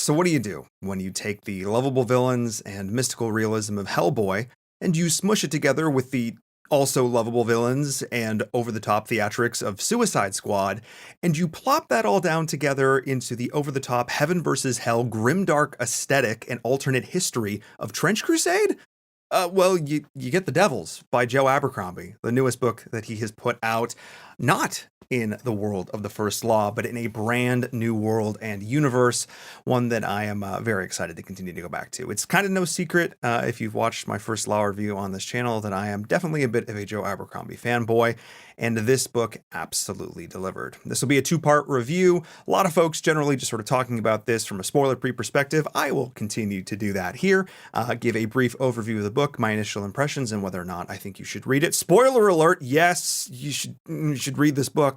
So what do when you take the lovable villains and mystical realism of Hellboy and you smush it together with the also lovable villains and over-the-top theatrics of Suicide Squad, and you plop that all down together into the over-the-top heaven versus hell grimdark aesthetic and alternate history of Trench Crusade? Well, you get The Devils by Joe Abercrombie, the newest book that he has put out, not in the world of the First Law, but in a brand new world and universe, one that I am very excited to continue to go back to. It's kind of no secret, if you've watched my First Law review on this channel, that I am definitely a bit of a Joe Abercrombie fanboy, and this book absolutely delivered. This will be a two-part review. A lot of folks generally just sort of talking about this from a spoiler-free perspective. I will continue to do that here, give a brief overview of the book, my initial impressions, and whether or not I think you should read it. Spoiler alert, yes, you should read this book.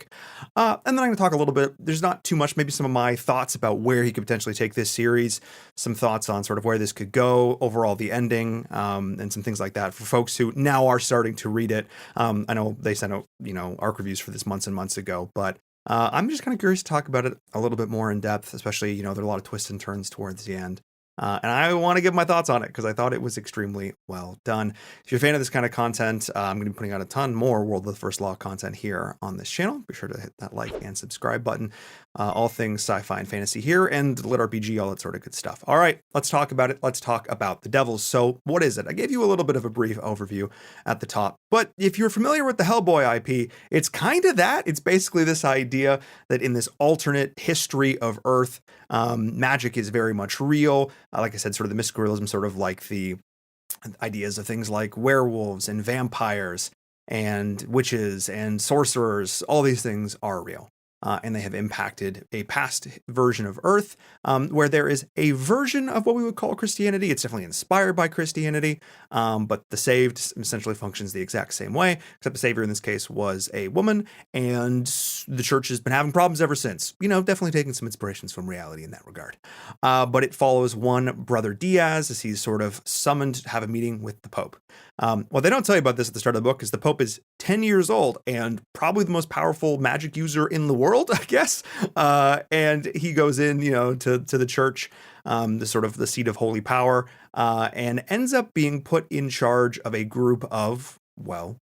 And then I'm going to talk a little bit, there's not too much, maybe some of my thoughts about where he could potentially take this series, some thoughts on sort of where this could go, overall the ending, and some things like that for folks who now are starting to read it. I know they sent out, ARC reviews for this months and months ago, but I'm just kind of curious to talk about it a little bit more in depth, especially, there are a lot of twists and turns towards the end. And I want to give my thoughts on it because I thought it was extremely well done. If you're a fan of this kind of content, I'm going to be putting out a ton more World of the First Law content here on this channel. Be sure to hit that like and subscribe button. All things sci-fi and fantasy here, and lit RPG, all that sort of good stuff. All right, let's talk about it. Let's talk about The Devils. So what is it? I gave you a little bit of a brief overview at the top, but if you're familiar with the Hellboy IP, it's kind of that. It's basically this idea that in this alternate history of Earth, magic is very much real. Like I said, sort of the mystical realism, sort of like the ideas of things like werewolves and vampires and witches and sorcerers. All these things are real. And they have impacted a past version of Earth, where there is a version of what we would call Christianity. It's definitely inspired by Christianity, but the saved essentially functions the exact same way, except the savior in this case was a woman, and the church has been having problems ever since. Definitely taking some inspirations from reality in that regard. But it follows one Brother Diaz as he's sort of summoned to have a meeting with the Pope. What they don't tell you about this at the start of the book is the Pope is 10 years old and probably the most powerful magic user in the world, I guess. And he goes in, to the church, the sort of the seat of holy power, and ends up being put in charge of a group of,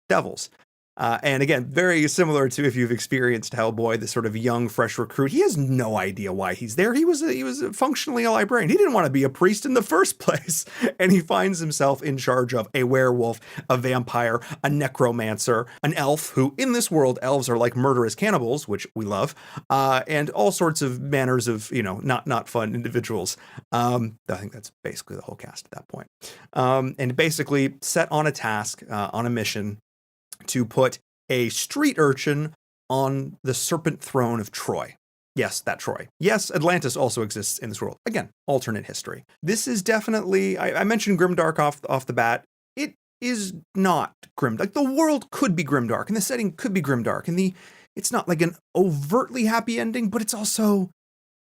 devils. And again, very similar to if you've experienced Hellboy, the sort of young, fresh recruit. He has no idea why he's there. He was functionally a librarian. He didn't want to be a priest in the first place. And he finds himself in charge of a werewolf, a vampire, a necromancer, an elf, who in this world, elves are like murderous cannibals, which we love, and all sorts of manners of, not fun individuals. I think that's basically the whole cast at that point. And basically set on a task, on a mission, to put a street urchin on the serpent throne of Troy. Yes, that Troy. Yes, Atlantis also exists in this world. Again, alternate history. This is definitely, I mentioned Grimdark off the bat. It is not grim. Like, the world could be grimdark, and the setting could be grimdark, and it's not like an overtly happy ending, but it's also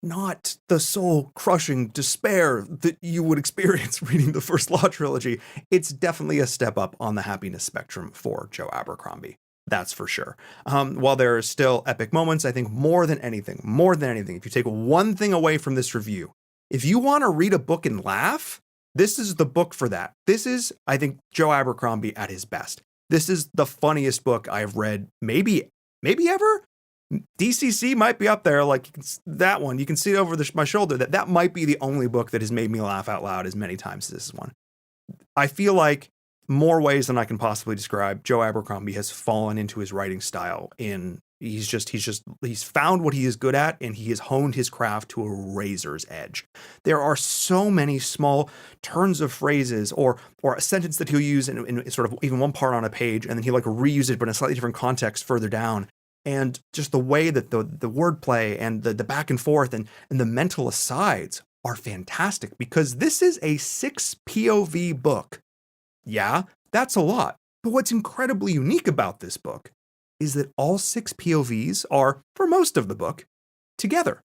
not the soul-crushing despair that you would experience reading the First Law trilogy. It's definitely a step up on the happiness spectrum for Joe Abercrombie. That's for sure. While there are still epic moments, I think more than anything, if you take one thing away from this review, if you want to read a book and laugh, this is the book for that. This is, I think, Joe Abercrombie at his best. This is the funniest book I've read, maybe ever. DCC might be up there, like that one. You can see it over my shoulder. That might be the only book that has made me laugh out loud as many times as this one. I feel like more ways than I can possibly describe, Joe Abercrombie has fallen into his writing style. He's found what he is good at, and he has honed his craft to a razor's edge. There are so many small turns of phrases or a sentence that he'll use in sort of even one part on a page, and then he'll like reuse it, but in a slightly different context further down. And just the way that the wordplay and the back and forth and the mental asides are fantastic, because this is a 6 POV book. Yeah, that's a lot. But what's incredibly unique about this book is that all 6 POVs are, for most of the book, together.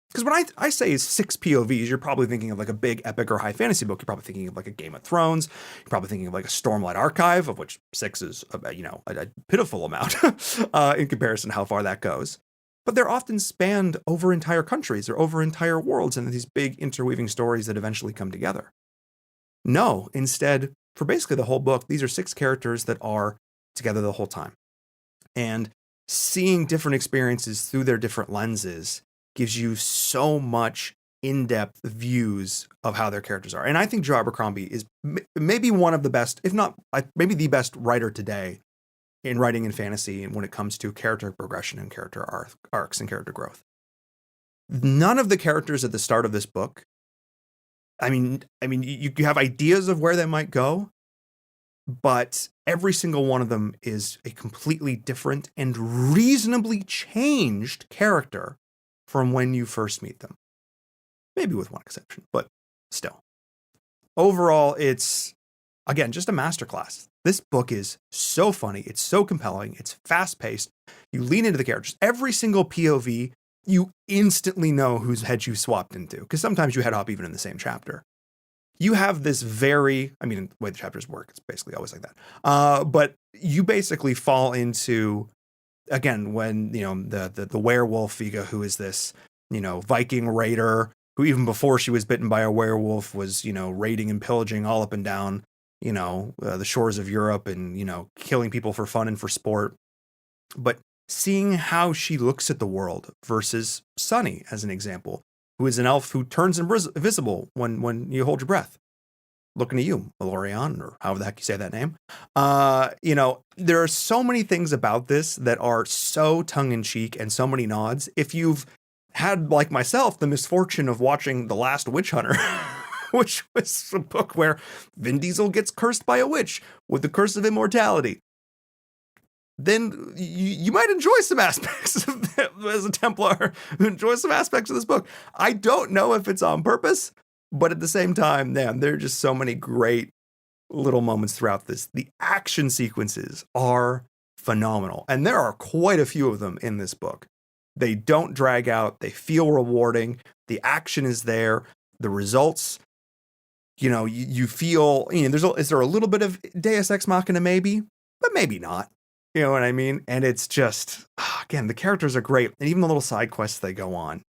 Because when I say 6 POVs, you're probably thinking of like a big epic or high fantasy book. You're probably thinking of like a Game of Thrones. You're probably thinking of like a Stormlight Archive, of which 6 is, a pitiful amount in comparison to how far that goes. but they're often spanned over entire countries or over entire worlds and these big interweaving stories that eventually come together. No, instead, for basically the whole book, these are 6 characters that are together the whole time. And seeing different experiences through their different lenses gives you so much in-depth views of how their characters are. And I think Joe Abercrombie is maybe one of the best, if not maybe the best writer today in writing in fantasy and when it comes to character progression and character arcs and character growth. None of the characters at the start of this book, I mean, you have ideas of where they might go, but every single one of them is a completely different and reasonably changed character from when you first meet them. Maybe with one exception, but still. Overall, it's, again, just a masterclass. This book is so funny. It's so compelling. It's fast-paced. You lean into the characters. Every single POV, you instantly know whose head you swapped into, because sometimes you head hop even in the same chapter. You have this the way the chapters work, it's basically always like that. But you basically fall into, again, when, the werewolf Viga, who is this, Viking raider, who even before she was bitten by a werewolf was, raiding and pillaging all up and down, the shores of Europe and, killing people for fun and for sport. But seeing how she looks at the world versus Sunny, as an example, who is an elf who turns invisible when you hold your breath. Looking at you, Malorion, or however the heck you say that name. There are so many things about this that are so tongue-in-cheek and so many nods. If you've had, like myself, the misfortune of watching The Last Witch Hunter, which was a book where Vin Diesel gets cursed by a witch with the curse of immortality, then you might enjoy some aspects of it as a Templar, enjoy some aspects of this book. I don't know if it's on purpose, but at the same time, man, there are just so many great little moments throughout this. The action sequences are phenomenal, and there are quite a few of them in this book. They don't drag out. They feel rewarding. The action is there. The results, you feel, is there a little bit of Deus Ex Machina maybe, but maybe not. You know what I mean? And it's just, again, the characters are great. And even the little side quests they go on.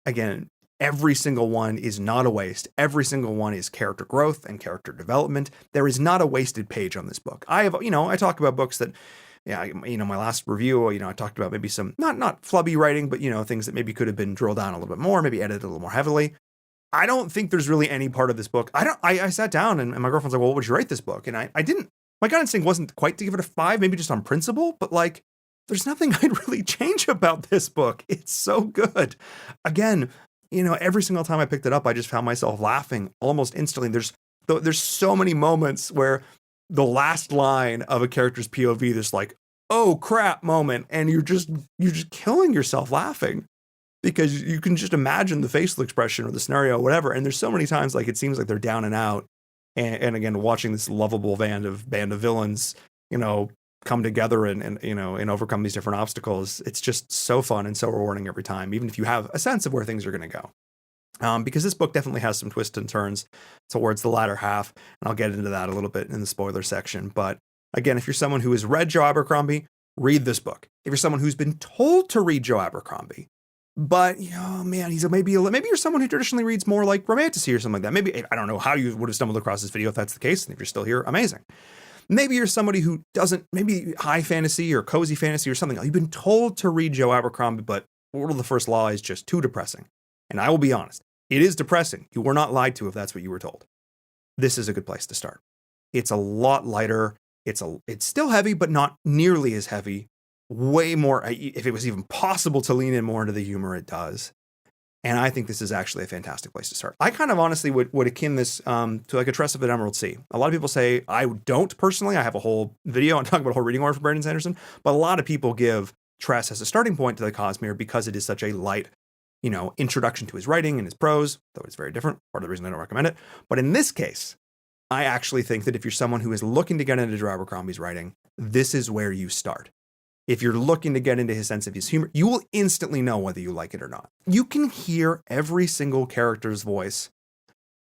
Again, every single one is not a waste. Every single one is character growth and character development. There is not a wasted page on this book. I talk about books that, my last review, I talked about maybe some, not flubby writing, but, things that maybe could have been drilled down a little bit more, maybe edited a little more heavily. I don't think there's really any part of this book. I sat down and my girlfriend's like, well, what would you rate this book? And I didn't. My gut instinct wasn't quite to give it a 5, maybe just on principle, but there's nothing I'd really change about this book. It's so good. Again, every single time I picked it up, I just found myself laughing almost instantly. There's so many moments where the last line of a character's POV, this oh crap moment, and you're just killing yourself laughing because you can just imagine the facial expression or the scenario or whatever. And there's so many times it seems like they're down and out. And again, watching this lovable band of villains, come together and overcome these different obstacles, it's just so fun and so rewarding every time, even if you have a sense of where things are going to go. Because this book definitely has some twists and turns towards the latter half, and I'll get into that a little bit in the spoiler section. But again, if you're someone who has read Joe Abercrombie, read this book. If you're someone who's been told to read Joe Abercrombie, but maybe you're someone who traditionally reads more like romantasy or something like that. Maybe, I don't know how you would have stumbled across this video if that's the case, and if you're still here, amazing. Maybe you're somebody who doesn't, maybe high fantasy or cozy fantasy or something. You've been told to read Joe Abercrombie, but World of the First Law is just too depressing. And I will be honest, it is depressing. You were not lied to if that's what you were told. This is a good place to start. It's a lot lighter. It's still heavy, but not nearly as heavy. Way more, if it was even possible to lean in more into the humor, it does. And I think this is actually a fantastic place to start. I kind of honestly would akin this to a Tress of an Emerald Sea. A lot of people say, I don't personally. I have a whole video on talking about a whole reading order for Brandon Sanderson. But a lot of people give Tress as a starting point to the Cosmere because it is such a light, introduction to his writing and his prose, though it's very different. Part of the reason I don't recommend it. But in this case, I actually think that if you're someone who is looking to get into Joe Abercrombie's writing, this is where you start. If you're looking to get into his sense of his humor, you will instantly know whether you like it or not. You can hear every single character's voice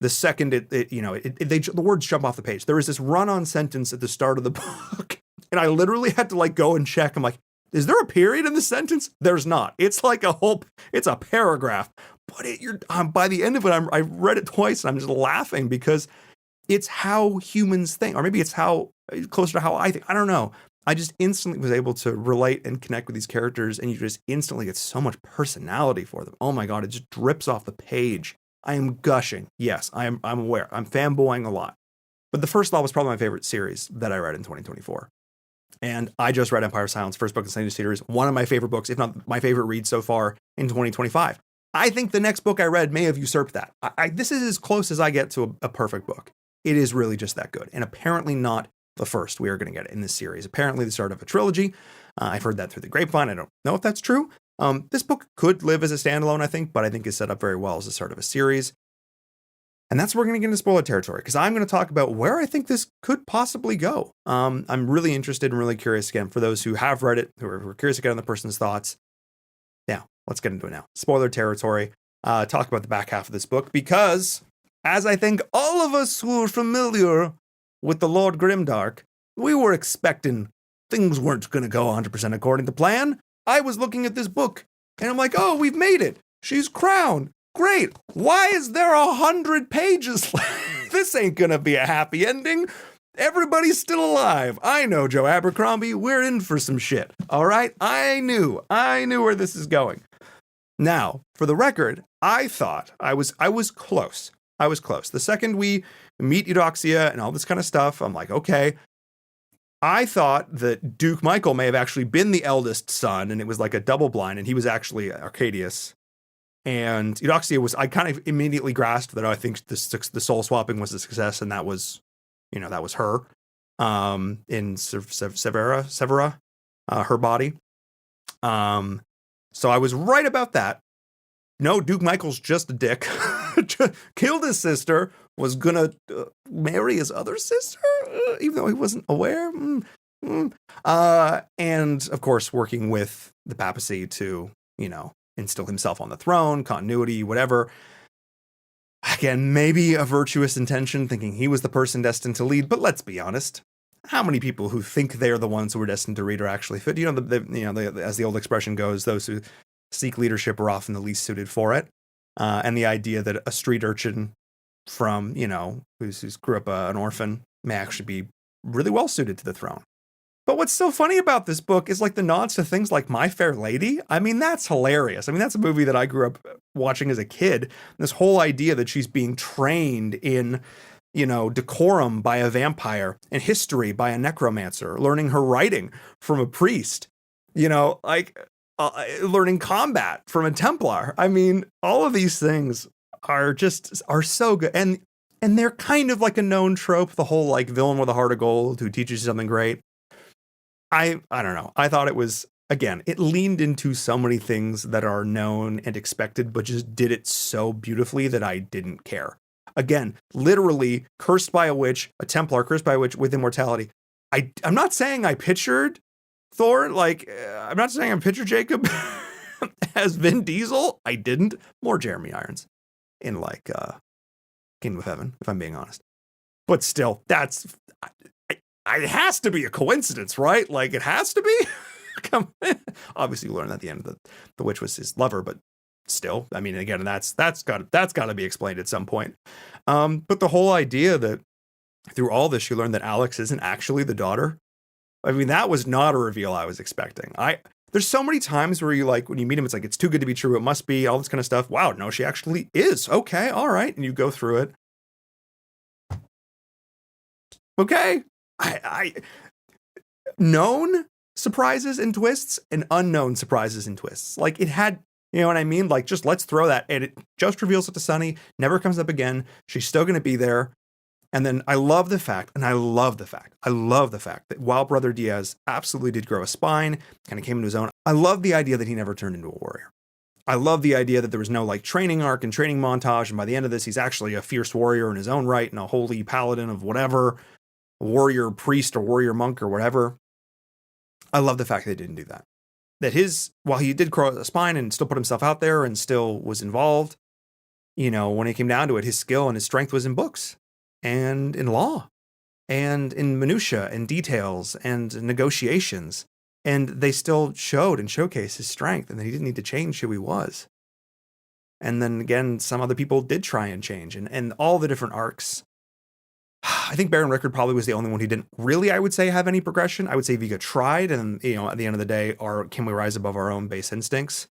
the second the words jump off the page. There is this run-on sentence at the start of the book, and I literally had to go and check. I'm like, Is there a period in the sentence? There's not. It's like it's a paragraph. But by the end of it, I read it twice and I'm just laughing because it's how humans think, or maybe it's how closer to how I think. I don't know. I just instantly was able to relate and connect with these characters, and you just instantly get so much personality for them. Oh my God, it just drips off the page. I am gushing. Yes, I'm aware. I'm fanboying a lot. But The First Law was probably my favorite series that I read in 2024. And I just read Empire of Silence, first book in the Sanctuary series, one of my favorite books, if not my favorite read so far in 2025. I think the next book I read may have usurped that. This is as close as I get to a perfect book. It is really just that good. And apparently not the first we are going to get in this series. Apparently the start of a trilogy. I've heard that through the grapevine. I don't know if that's true. This book could live as a standalone, I think, but I think is set up very well as the start of a series. And that's where we're going to get into spoiler territory, because I'm going to talk about where I think this could possibly go. I'm really interested and really curious, again, for those who have read it, who are curious again on the person's thoughts. Now, let's get into it now. Spoiler territory. Talk about the back half of this book, because as I think all of us who are familiar with the Lord Grimdark, we were expecting things weren't going to go 100% according to plan. I was looking at this book, and I'm like, oh, we've made it. She's crowned. Great. Why is there 100 pages left? This ain't gonna be a happy ending. Everybody's still alive. I know, Joe Abercrombie. We're in for some shit. All right? I knew where this is going. Now, for the record, I thought I was close. I was close. The second we meet Eudoxia and all this kind of stuff, I'm like, okay. I thought that Duke Michael may have actually been the eldest son, and it was like a double blind, and he was actually Arcadius. And Eudoxia was, I kind of immediately grasped that I think the soul swapping was a success, and that was her, in Severa, her body. So I was right about that. No, Duke Michael's just a dick. Killed his sister, was gonna marry his other sister, even though he wasn't aware. And of course, working with the papacy to, instill himself on the throne, continuity, whatever. Again, maybe a virtuous intention, thinking he was the person destined to lead. But let's be honest, how many people who think they're the ones who are destined to lead are actually fit? As the old expression goes, those who seek leadership are often the least suited for it. And the idea that a street urchin from, who's grew up an orphan may actually be really well suited to the throne. But what's so funny about this book is like the nods to things like My Fair Lady. I mean, that's hilarious. I mean, that's a movie that I grew up watching as a kid. This whole idea that she's being trained in, decorum by a vampire, and history by a necromancer, learning her writing from a priest, learning combat from a Templar. I mean, all of these things are so good. And they're kind of like a known trope, the whole like villain with a heart of gold who teaches you something great. I don't know. I thought it was, again, it leaned into so many things that are known and expected, but just did it so beautifully that I didn't care. Again, literally cursed by a witch, a Templar cursed by a witch with immortality. I'm not saying I pictured Thor, I'm not saying I pictured Jacob as Vin Diesel. I didn't. More Jeremy Irons in Kingdom of Heaven, if I'm being honest. But still, it has to be a coincidence, right? Like, it has to be. Obviously, you learn at the end that the witch was his lover, but still, I mean, again, that's got to be explained at some point. But the whole idea that through all this, you learn that Alex isn't actually the daughter. I mean, that was not a reveal I was expecting. There's so many times where when you meet him, it's like, it's too good to be true. It must be, all this kind of stuff. Wow, no, she actually is. Okay, all right. And you go through it. Okay. I known surprises and twists and unknown surprises and twists. Like, it had, you know what I mean? Like, just let's throw that. And it just reveals it to Sunny, never comes up again. She's still going to be there. And then I love the fact that while Brother Diaz absolutely did grow a spine, kind of came into his own, I love the idea that he never turned into a warrior. I love the idea that there was no training arc and training montage. And by the end of this, he's actually a fierce warrior in his own right and a holy paladin of whatever, warrior priest or warrior monk or whatever. I love the fact that they didn't do that. That while he did grow a spine and still put himself out there and still was involved, when it came down to it, his skill and his strength was in books and in law and in minutia and details and negotiations. And they still showed and showcased his strength and that he didn't need to change who he was. And then again, some other people did try and change, and all the different arcs. I think Baron Rickard probably was the only one who didn't really, I would say, have any progression. I would say Vega tried, and at the end of the day, can we rise above our own base instincts?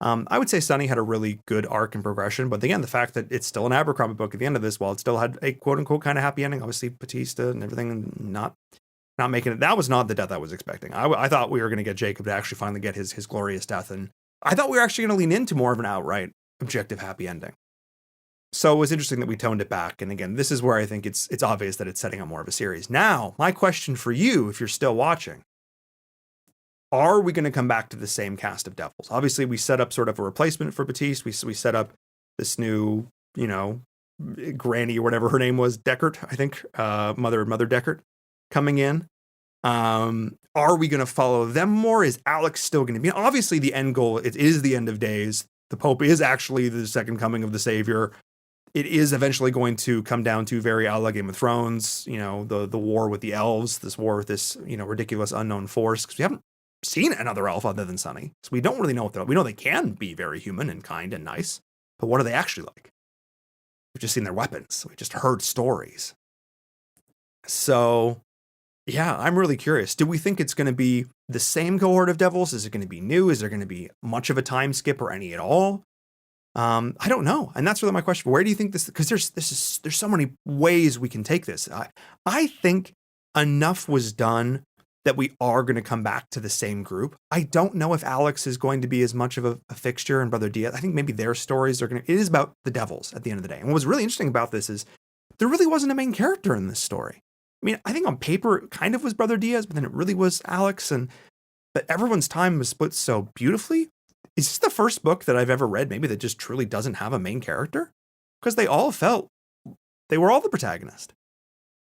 I would say Sonny had a really good arc and progression, but again, the fact that it's still an Abercrombie book at the end of this, while it still had a quote unquote kind of happy ending, obviously Batista and everything not making it. That was not the death I was expecting. I thought we were going to get Jacob to actually finally get his glorious death, and I thought we were actually going to lean into more of an outright objective happy ending. So it was interesting that we toned it back. And again, this is where I think it's obvious that it's setting up more of a series. Now, my question for you, if you're still watching, are we going to come back to the same cast of devils? Obviously, we set up sort of a replacement for Batiste. We set up this new, Granny or whatever her name was, Deckard, I think, Mother Deckard, coming in. Are we going to follow them more? Is Alex still going to be? Obviously, the end goal, it is the end of days. The Pope is actually the second coming of the Savior. It is eventually going to come down to very a la Game of Thrones, the war with the elves, this war with this, ridiculous unknown force, because we haven't seen another elf other than Sonny. So we don't really know what they're like. We know they can be very human and kind and nice, but what are they actually like? We've just seen their weapons. We've just heard stories. So, yeah, I'm really curious. Do we think it's going to be the same cohort of devils? Is it going to be new? Is there going to be much of a time skip or any at all? I don't know. And that's really my question. Where do you think this, because there's so many ways we can take this. I think enough was done that we are going to come back to the same group. I don't know if Alex is going to be as much of a fixture and Brother Diaz. I think maybe their stories it is about the devils at the end of the day. And what was really interesting about this is there really wasn't a main character in this story. I mean, I think on paper it kind of was Brother Diaz, but then it really was Alex, but everyone's time was split so beautifully. Is this the first book that I've ever read maybe that just truly doesn't have a main character? Because they all felt, they were all the protagonist.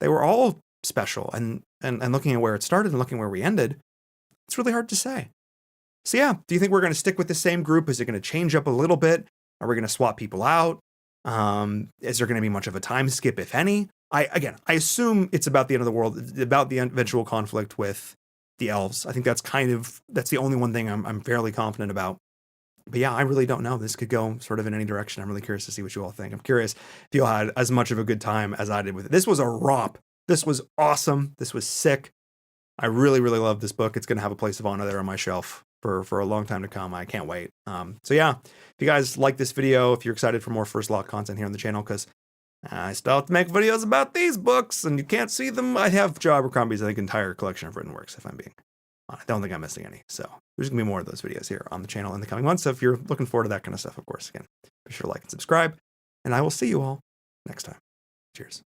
They were all special. And looking at where it started and looking where we ended, it's really hard to say. So yeah, do you think we're going to stick with the same group? Is it going to change up a little bit? Are we going to swap people out? Is there going to be much of a time skip, if any? I assume it's about the end of the world, about the eventual conflict with the elves. I think that's the only one thing I'm fairly confident about. But yeah, I really don't know. This could go sort of in any direction. I'm really curious to see what you all think. I'm curious if you all had as much of a good time as I did with it. This was a romp. This was awesome. This was sick. I really, really love this book. It's going to have a place of honor there on my shelf for a long time to come. I can't wait. So yeah, if you guys like this video, if you're excited for more First Lock content here on the channel, because I still have to make videos about these books and you can't see them. I have Joe Abercrombie's, I think, entire collection of written works, if I'm being I don't think I'm missing any. So there's going to be more of those videos here on the channel in the coming months. So if you're looking forward to that kind of stuff, of course, again, be sure to like and subscribe. And I will see you all next time. Cheers.